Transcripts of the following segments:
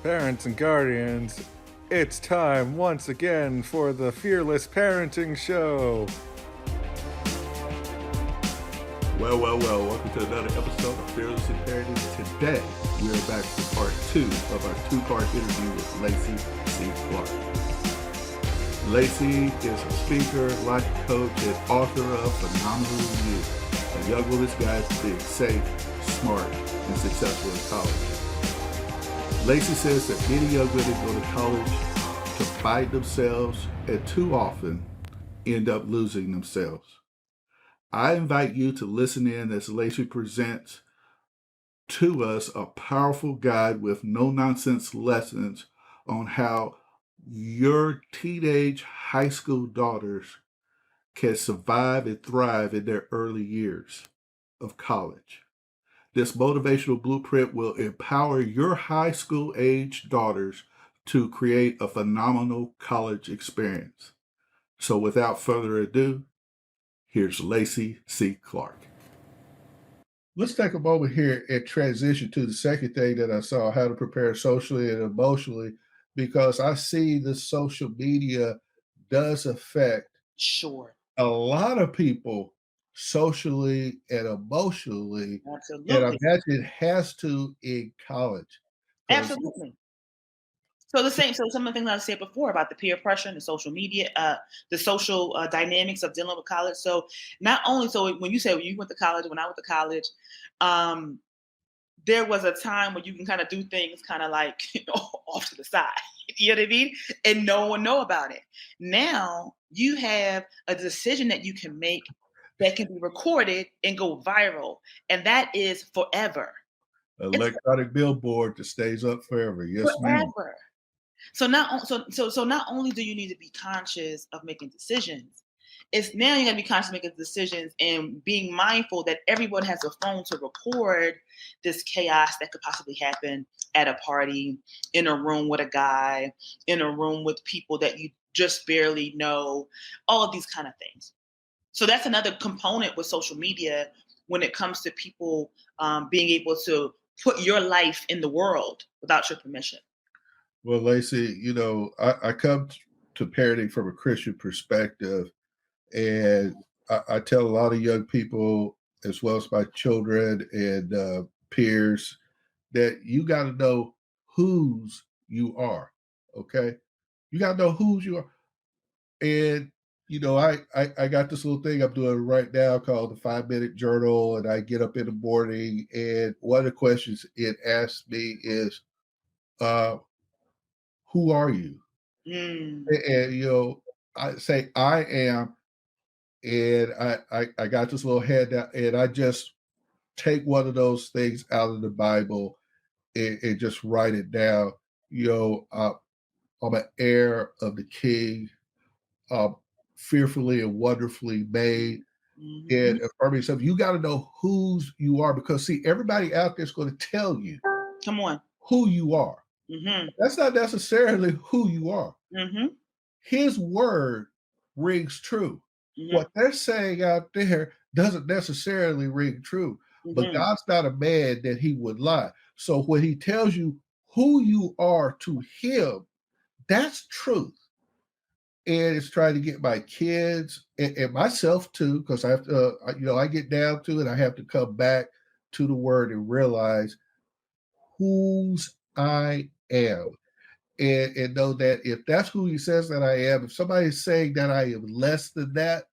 Parents and guardians, it's time once again for the Fearless Parenting Show. Well, welcome to another episode of Fearless Parenting. Today, we are back for part 2 of our 2-part interview with Lacey C. Clark. Lacey is a speaker, life coach, and author of Phenomenal You, a young woman's guide to being safe, smart, and successful in college. Lacey says that many young women go to college to find themselves and too often end up losing themselves. I invite you to listen in as Lacey presents to us a powerful guide with no-nonsense lessons on how your teenage high school daughters can survive and thrive in their early years of college. This motivational blueprint will empower your high school age daughters to create a phenomenal college experience. So without further ado, here's Lacey C. Clark. Let's take a moment here and transition to the second thing that I saw, how to prepare socially and emotionally, because I see the social media does affect a lot of people socially and emotionally, and I Absolutely. imagine it has to in college. Absolutely. So some of the things I said before about the peer pressure and the social media, the social dynamics of dealing with college. So not only, so when you say when you went to college, when I went to college, um, there was a time when you can kind of do things kind of like off to the side. You know what I mean? And no one know about it. Now you have a decision that you can make that can be recorded and go viral. And that is forever. Electronic billboard that stays up forever. Yes, ma'am. Forever. So not only do you need to be conscious of making decisions, it's now you gotta be conscious of making decisions and being mindful that everyone has a phone to record this chaos that could possibly happen at a party, in a room with a guy, in a room with people that you just barely know, all of these kind of things. So that's another component with social media when it comes to people being able to put your life in the world without your permission. Well, Lacey, I come to parenting from a Christian perspective, and I tell a lot of young people, as well as my children and peers, that you got to know whose you are. Okay, you got to know whose you are, and I got this little thing I'm doing right now called the 5-minute journal, and I get up in the morning, and one of the questions it asks me is, "Who are you?" Mm. And I say I am, and I got this little handout, and I just take one of those things out of the Bible and just write it down. I'm an heir of the King, um, fearfully and wonderfully made. Mhm. And affirming yourself, you got to know whose you are, because see, everybody out there is going to tell you Come on. who you are. Mhm. That's not necessarily who you are. Mhm. His word rings true. Mhm. What they're saying out there doesn't necessarily ring true, but Mhm. God's not a man that he would lie. So when he tells you who you are to him, that's truth. And it's trying to get my kids and myself too, because I have to, I get down to it. I have to come back to the word and realize whose I am. And know that if that's who he says that I am, if somebody's saying that I am less than that,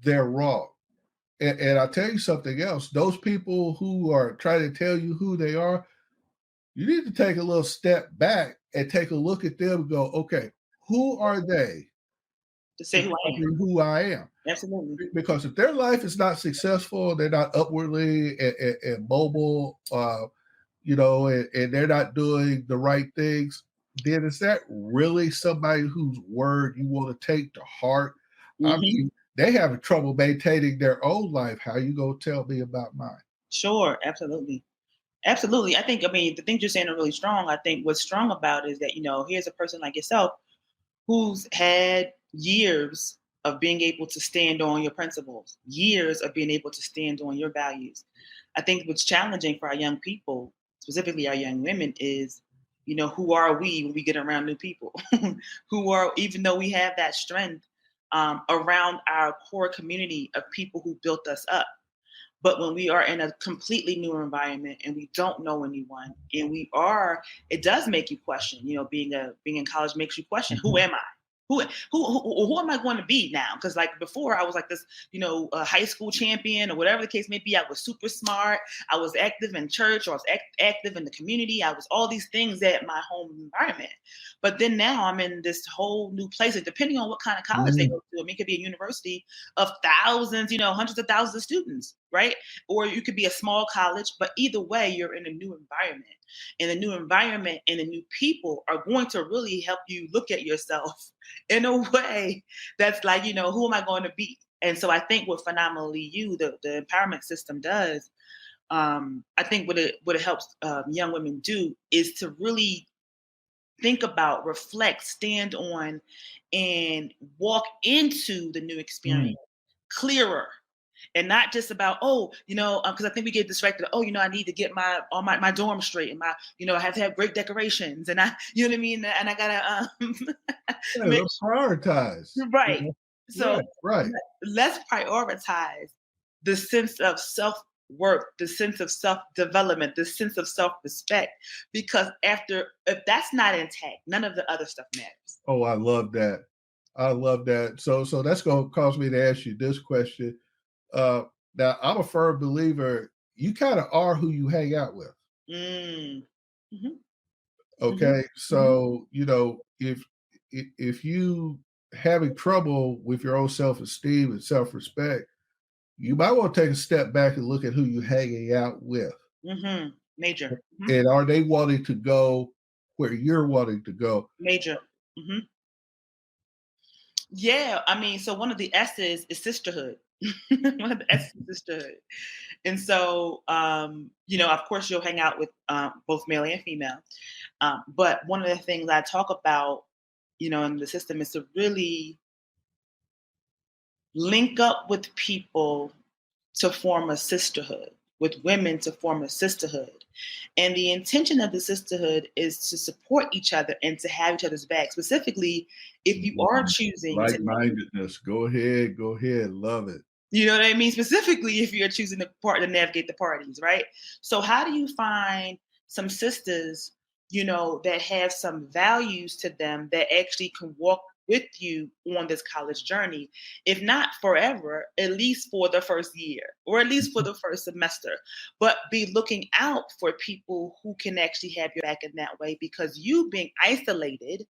they're wrong. And I'll tell you something else. Those people who are trying to tell you who they are, you need to take a little step back and take a look at them and go, okay, who are they To to say who I tell am. me who I am? Absolutely. Because if their life is not successful, they're not upwardly and mobile, and they're not doing the right things, then is that really somebody whose word you want to take to heart? I Mhm. mean, they have trouble maintaining their own life. How you gonna tell me about mine? Sure. Absolutely. Absolutely. I mean, the things you're saying are really strong. I think what's strong about it is that, here's a person like yourself who's had years of being able to stand on your principles, years of being able to stand on your values. I think what's challenging for our young people, specifically our young women, is who are we when we get around new people? Even though we have that strength around our core community of people who built us up. But when we are in a completely new environment and we don't know anyone, and it does make you question. Being in college makes you question, who am I? Who am I going to be now? Because like before, I was like this, a high school champion or whatever the case may be. I was super smart. I was active in church, or I was active in the community. I was all these things at my home environment. But then now I'm in this whole new place. And depending on what kind of college they go to, I mean, it could be a university of thousands, hundreds of thousands of students, right? Or you could be a small college. But either way, you're in a new environment. And the new environment and the new people are going to really help you look at yourself in a way that's like, who am I going to be? And so I think what Phenomenally You, the empowerment system does, I think what it helps young women do is to really think about, reflect, stand on, and walk into the new experience clearer. And not just about, because I think we get distracted. I need to get my dorm straight, and I have to have great decorations, and you know what I mean, and I gotta prioritize. Right. So right. Let's prioritize the sense of self-worth, the sense of self-development, the sense of self-respect, because if that's not intact, none of the other stuff matters. Oh, I love that. So that's going to cause me to ask you this question. Now, I'm a firm believer, you kind of are who you hang out with. Mm-hmm. Okay. Mm-hmm. So, if you having trouble with your own self-esteem and self-respect, you might want to take a step back and look at who you're hanging out with. Mm-hmm. Major. Mm-hmm. And are they wanting to go where you're wanting to go? Major. Mm-hmm. Yeah, I mean, so one of the S's is sisterhood. One of the S's is sisterhood. And so, of course, you'll hang out with both male and female. But one of the things I talk about, in the system is to really link up with people to form a sisterhood, with women to form a sisterhood. And the intention of the sisterhood is to support each other and to have each other's back. Specifically, if you are choosing like-mindedness, go ahead, love it. You know what I mean? Specifically, if you're choosing to navigate the parties, right? So how do you find some sisters, that have some values to them that actually can walk with you on this college journey, if not forever, at least for the first year or at least for the first semester, but be looking out for people who can actually have your back in that way, because you being isolated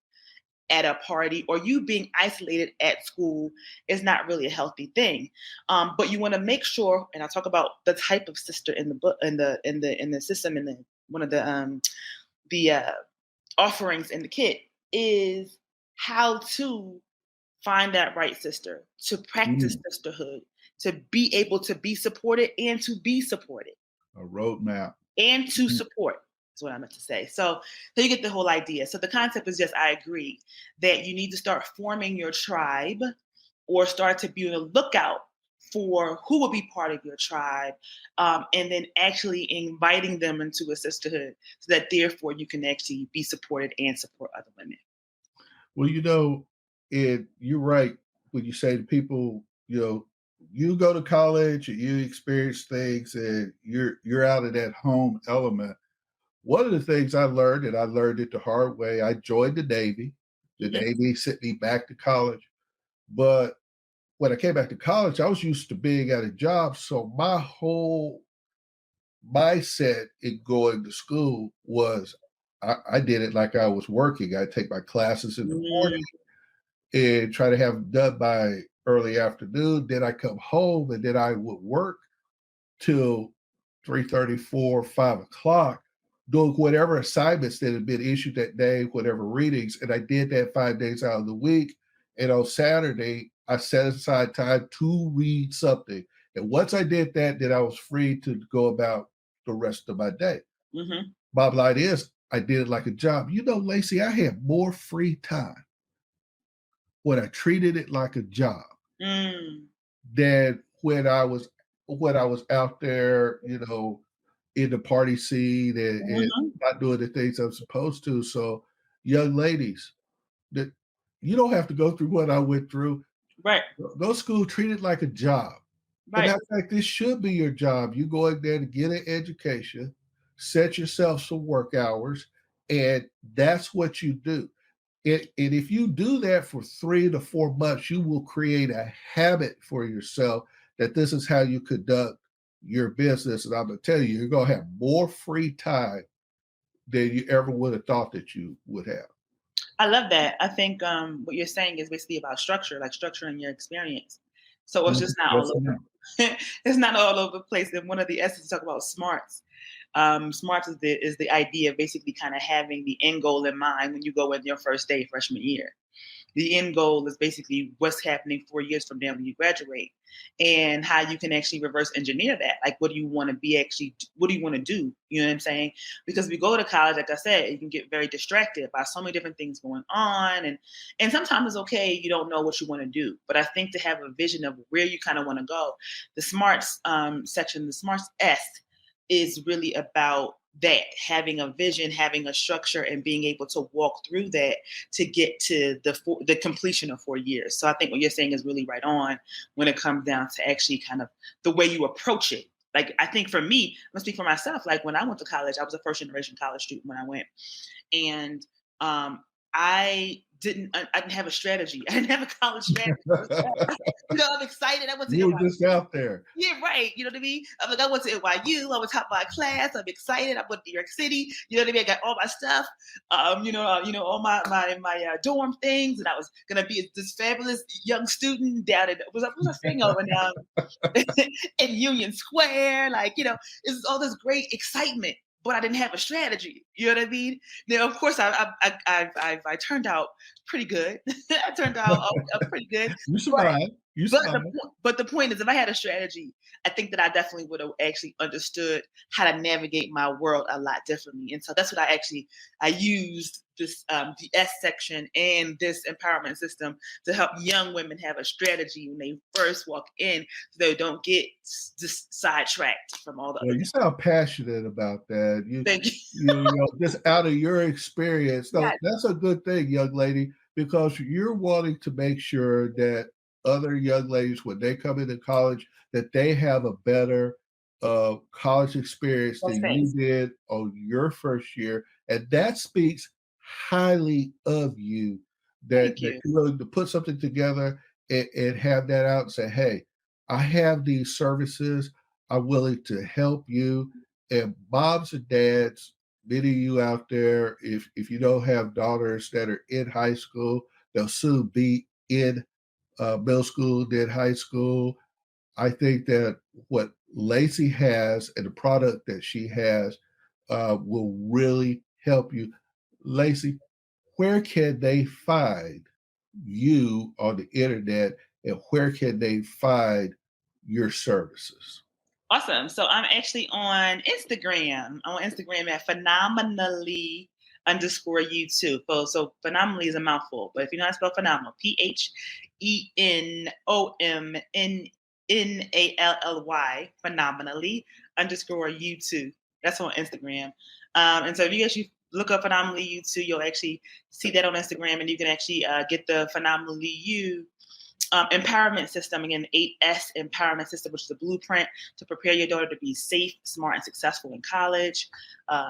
at a party or you being isolated at school is not really a healthy thing. But you want to make sure, and I'll talk about the type of sister in the book, in the system, in one of the offerings in the kit is how to find that right sister, to practice sisterhood, to be able to be supported and to be supported. A roadmap. And to support is what I meant to say. So you get the whole idea. So the concept is just, I agree that you need to start forming your tribe or start to be on the lookout for who will be part of your tribe, and then actually inviting them into a sisterhood so that therefore you can actually be supported and support other women. Well, you're right when you say to people, you go to college and you experience things and you're out of that home element. One of the things I learned, and I learned it the hard way, I joined the Navy. The Navy sent me back to college. But when I came back to college, I was used to being at a job. So my whole mindset in going to school was I did it like I was working. I take my classes in the morning and try to have them done by early afternoon. Then I come home and then I would work till 3:30, 4, 5 o'clock, doing whatever assignments that had been issued that day, whatever readings. And I did that 5 days out of the week. And on Saturday, I set aside time to read something. And once I did that, then I was free to go about the rest of my day. Bottom line is, I did it like a job. Lacey, I had more free time when I treated it like a job than when I was out there, in the party scene and Mhm. not doing the things I'm supposed to. So, young ladies, that you don't have to go through what I went through. Right. Go to school, treat it like a job. And Right. matter of fact, this should be your job. You go in there to get an education, set yourself some work hours, and that's what you do. And if you do that for 3 to 4 months, you will create a habit for yourself that this is how you conduct your business. And I'm going to tell you, you're going to have more free time than you ever would have thought that you would have. I love that. I think what you're saying is basically about structure, like structuring your experience. So it's just not Yes, all over. ma'am. It's not all over the place. And one of the essence talk about smarts. Smarts is the idea of basically kind of having the end goal in mind when you go in your first day freshman year. The end goal is basically what's happening 4 years from now when you graduate, and how you can actually reverse engineer that. Like, what do you want to be actually? What do you want to do? You know what I'm saying? Because we go to college, like I said, you can get very distracted by so many different things going on, and sometimes it's okay you don't know what you want to do. But I think to have a vision of where you kind of want to go, the smarts section, the smarts S, is really about that, having a vision, having a structure, and being able to walk through that to get to the completion of 4 years. So I think what you're saying is really right on when it comes down to actually kind of the way you approach it. Like, I think for me, I'm gonna speak for myself. Like, when I went to college, I was a first generation college student when I went, and I didn't have a strategy. I didn't have a college strategy. I'm excited. I went to You were just NYU. out there. Yeah, right. You know what I mean? I'm like, I went to NYU. I was top of my class. I'm excited. I went to New York City. You know what I mean? I got all my stuff. All my dorm things, and I was gonna be this fabulous young student down in was I staying over now in Union Square? Like, it's all this great excitement, but I didn't have a strategy. You know what I mean? Now, of course, I turned out pretty good. I turned out pretty good, You but survived. You survived. but the point is, if I had a strategy, I think that I definitely would have actually understood how to navigate my world a lot differently. And so that's what I used this the S section and this empowerment system to help young women have a strategy when they first walk in, so they don't get just sidetracked from all the Well, other you things. sound passionate about that. You Thank you. you know, just out of your experience. No, Yes, that's a good thing, young lady, because you're wanting to make sure that other young ladies, when they come into college, that they have a better college experience those than you things. did on your first year, and that speaks highly of you. That Thank that you. you're willing to put something together and have that out and say, "Hey, I have these services. I'm willing to help you." And moms and dads, many of you out there, if you don't have daughters that are in high school, they'll soon be in middle school, then high school. I think that what Lacey has and the product that she has will really help you. Lacey, where can they find you on the internet, and where can they find your services? Awesome. So I'm actually on Instagram. I'm on Instagram at phenomenally underscore YouTube. So phenomenally is a mouthful, but if you know how to spell phenomenal, PhenomNally, phenomenally underscore YouTube. That's on Instagram. And so if you actually look up phenomenally YouTube, you'll actually see that on Instagram, and you can actually get the phenomenally you empowerment system, again, 8S empowerment system, which is a blueprint to prepare your daughter to be safe, smart, and successful in college,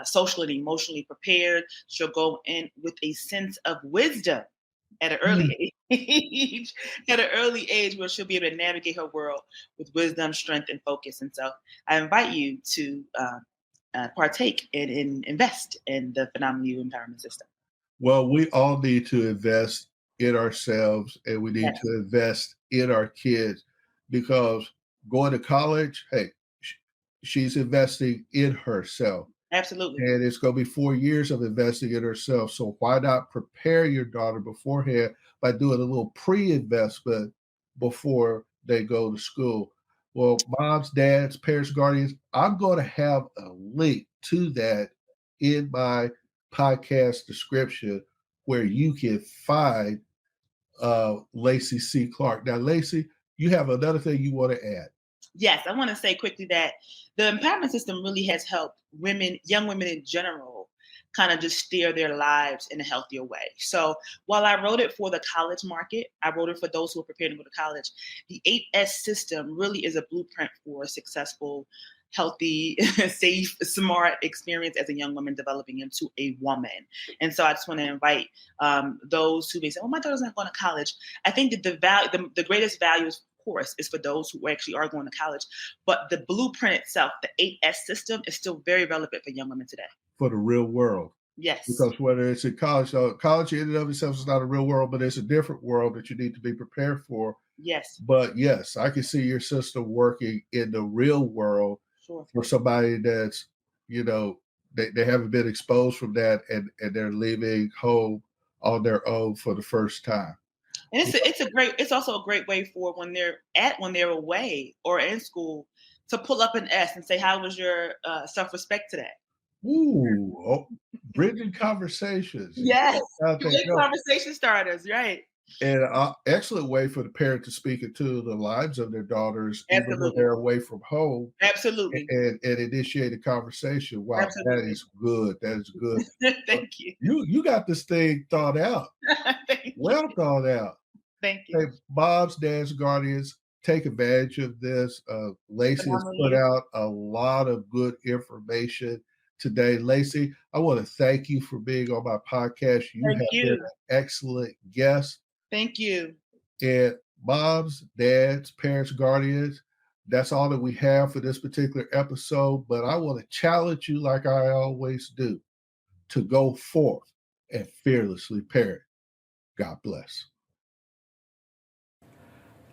socially and emotionally prepared. She'll go in with a sense of wisdom at an early age, at an early age, where she'll be able to navigate her world with wisdom, strength, and focus. And so I invite you to partake and invest in the Phenomenal You Empowerment System. Well, we all need to invest in ourselves and we need Yes, to invest in our kids because going to college, hey, she's investing in herself. absolutely. And it's going to be 4 years of investing in herself. So why not prepare your daughter beforehand by doing a little pre-investment before they go to school? Well, moms, dads, parents, guardians, I'm going to have a link to that in my podcast description where you can find Lacey C. Clark. Now, Lacey, you have another thing you want to add. Yes, I want to say quickly that the empowerment system really has helped women, young women in general, kind of just steer their lives in a healthier way. So while I wrote it for the college market, I wrote it for those who are preparing to go to college. The 8S system really is a blueprint for a successful, healthy, safe, smart experience as a young woman developing into a woman. And so I just want to invite those who may say, "Oh, my daughter's not going to college." I think that the greatest value is, of course, is for those who actually are going to college. But the blueprint itself, the 8S system, is still very relevant for young women today. For the real world. Yes. Because whether it's in college, college in and of itself is not a real world, but it's a different world that you need to be prepared for. Yes. But yes, I can see your sister working in the real world Sure. for somebody that's, they haven't been exposed from that and they're leaving home on their own for the first time. And it's also a great way for when they're away or in school to pull up an S and say, "How was your self-respect today?" Ooh, bridging conversations. Yes. How'd that Good go? conversation starters, right? And an excellent way for the parent to speak into the lives of their daughters, even when Absolutely. they're away from home, Absolutely. and initiate a conversation. Wow, that Absolutely. is good. That is good. Thank you. You got this thing thought out, Thank well you. thought out. Thank you. Hey, moms, dads, guardians, take advantage of this. Lacey has Phenomenal put you. out a lot of good information today. Lacey, I want to thank you for being on my podcast. You Thank have been you. an excellent guest. Thank you. And moms, dads, parents, guardians, that's all that we have for this particular episode. But I want to challenge you, like I always do, to go forth and fearlessly parent. God bless.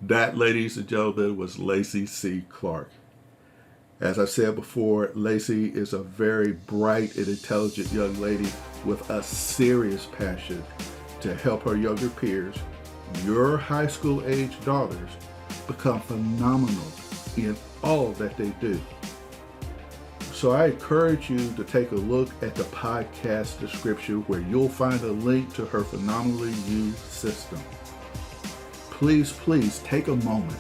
That, ladies and gentlemen, was Lacey C. Clark. As I said before, Lacey is a very bright and intelligent young lady with a serious passion to help her younger peers, your high school age daughters, become phenomenal in all that they do. So I encourage you to take a look at the podcast description where you'll find a link to her phenomenally used system. Please take a moment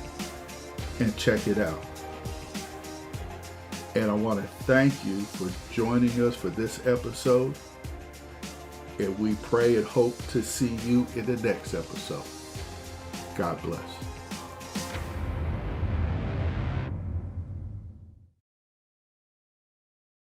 and check it out. And I want to thank you for joining us for this episode. And we pray and hope to see you in the next episode. God bless.